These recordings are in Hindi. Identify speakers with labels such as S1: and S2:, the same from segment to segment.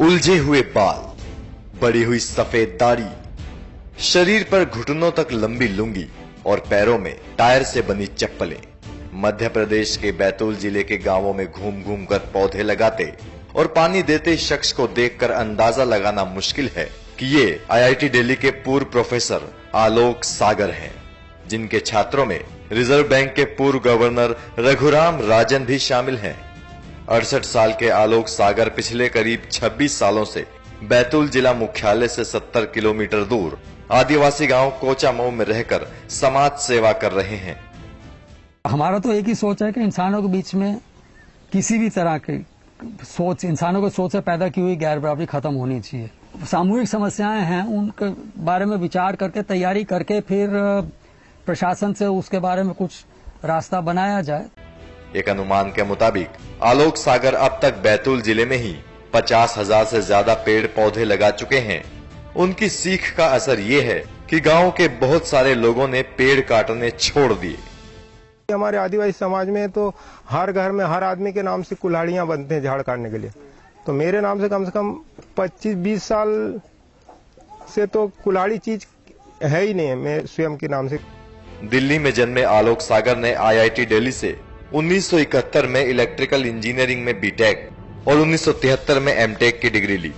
S1: उलझे हुए बाल, बड़ी हुई सफेद दाढ़ी, शरीर पर घुटनों तक लंबी लुंगी और पैरों में टायर से बनी चप्पलें। मध्य प्रदेश के बैतूल जिले के गांवों में घूम घूम कर पौधे लगाते और पानी देते शख्स को देखकर अंदाजा लगाना मुश्किल है कि ये आईआईटी दिल्ली के पूर्व प्रोफेसर आलोक सागर हैं, जिनके छात्रों में रिजर्व बैंक के पूर्व गवर्नर रघुराम राजन भी शामिल हैं। 68 साल के आलोक सागर पिछले करीब 26 सालों से बैतूल जिला मुख्यालय से 70 किलोमीटर दूर आदिवासी गांव कोचामऊ में रहकर समाज सेवा कर रहे हैं।
S2: हमारा तो एक ही सोच है कि इंसानों के बीच में किसी भी तरह की सोच, इंसानों को सोच से पैदा की हुई गैर बराबरी खत्म होनी चाहिए। सामूहिक समस्याएं हैं, उनके बारे में विचार करके तैयारी करके फिर प्रशासन से उसके बारे में कुछ रास्ता बनाया जाए।
S1: एक अनुमान के मुताबिक आलोक सागर अब तक बैतूल जिले में ही 50,000 से ज्यादा पेड़ पौधे लगा चुके हैं। उनकी सीख का असर ये है कि गांव के बहुत सारे लोगों ने पेड़ काटने छोड़ दिए।
S3: हमारे आदिवासी समाज में तो हर घर में हर आदमी के नाम से कुल्हाड़ियां बनते हैं झाड़ काटने के लिए। तो मेरे नाम से कम 25-20 साल से तो कुल्हाड़ी चीज है ही नहीं है, मैं स्वयं के नाम से।
S1: दिल्ली में जन्मे आलोक सागर ने आईआईटी दिल्ली से 1971 में इलेक्ट्रिकल इंजीनियरिंग में बीटेक और 1973 में एमटेक की डिग्री ली।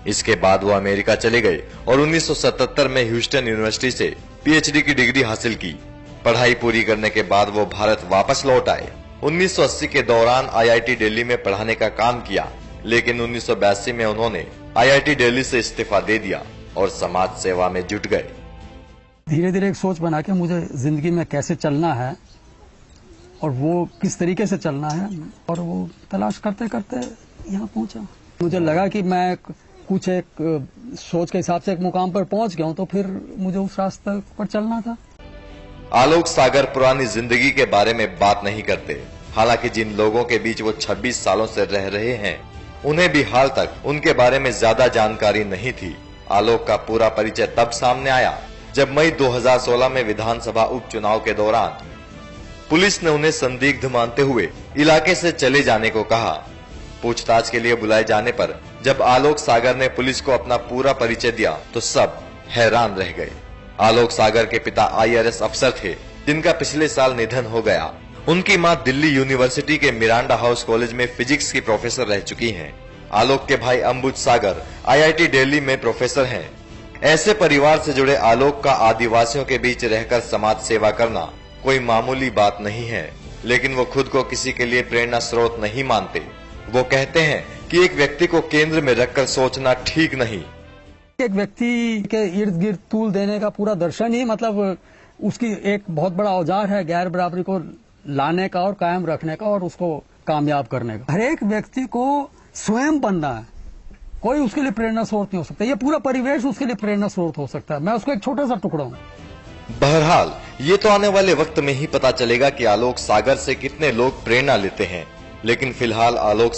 S1: इसके बाद वो अमेरिका चले गए और 1977 में ह्यूस्टन यूनिवर्सिटी से पीएचडी की डिग्री हासिल की। पढ़ाई पूरी करने के बाद वो भारत वापस लौट आए। 1980 के दौरान आईआईटी दिल्ली में पढ़ाने का काम किया, लेकिन 1982 में उन्होंने आईआईटी दिल्ली से इस्तीफा दे दिया और समाज सेवा में जुट गए।
S2: धीरे धीरे एक सोच बना के मुझे जिंदगी में कैसे चलना है और वो किस तरीके से चलना है, और वो तलाश करते करते यहाँ पहुंचा। मुझे लगा कि मैं कुछ एक सोच के हिसाब से एक मुकाम पर पहुंच गया हूं, तो फिर मुझे उस रास्ते पर चलना था।
S1: आलोक सागर पुरानी जिंदगी के बारे में बात नहीं करते। हालांकि जिन लोगों के बीच वो 26 सालों से रह रहे हैं, उन्हें भी हाल तक उनके बारे में ज्यादा जानकारी नहीं थी। आलोक का पूरा परिचय तब सामने आया जब मई 2016 में विधानसभा उपचुनाव के दौरान पुलिस ने उन्हें संदिग्ध मानते हुए इलाके से चले जाने को कहा। पूछताछ के लिए बुलाए जाने पर जब आलोक सागर ने पुलिस को अपना पूरा परिचय दिया तो सब हैरान रह गए। आलोक सागर के पिता आईआरएस अफसर थे, जिनका पिछले साल निधन हो गया। उनकी मां दिल्ली यूनिवर्सिटी के मिरांडा हाउस कॉलेज में फिजिक्स की प्रोफेसर रह चुकी हैं। आलोक के भाई अंबुज सागर आईआईटी दिल्ली में प्रोफेसर हैं। ऐसे परिवार से जुड़े आलोक का आदिवासियों के बीच रहकर समाज सेवा करना कोई मामूली बात नहीं है, लेकिन वो खुद को किसी के लिए प्रेरणा स्रोत नहीं मानते। वो कहते हैं कि एक व्यक्ति को केंद्र में रखकर सोचना ठीक नहीं।
S2: एक व्यक्ति के इर्द गिर्द तूल देने का पूरा दर्शन ही मतलब उसकी एक बहुत बड़ा औजार है गैर बराबरी को लाने का और कायम रखने का और उसको कामयाब करने का। हर एक व्यक्ति को स्वयं बनना है, कोई उसके लिए प्रेरणा स्रोत नहीं हो सकता। ये पूरा परिवेश उसके लिए प्रेरणा स्रोत हो सकता है। मैं उसका एक छोटा सा टुकड़ा हूँ।
S1: बहरहाल ये तो आने वाले वक्त में ही पता चलेगा कि आलोक सागर से कितने लोग प्रेरणा लेते हैं, लेकिन फिलहाल आलोक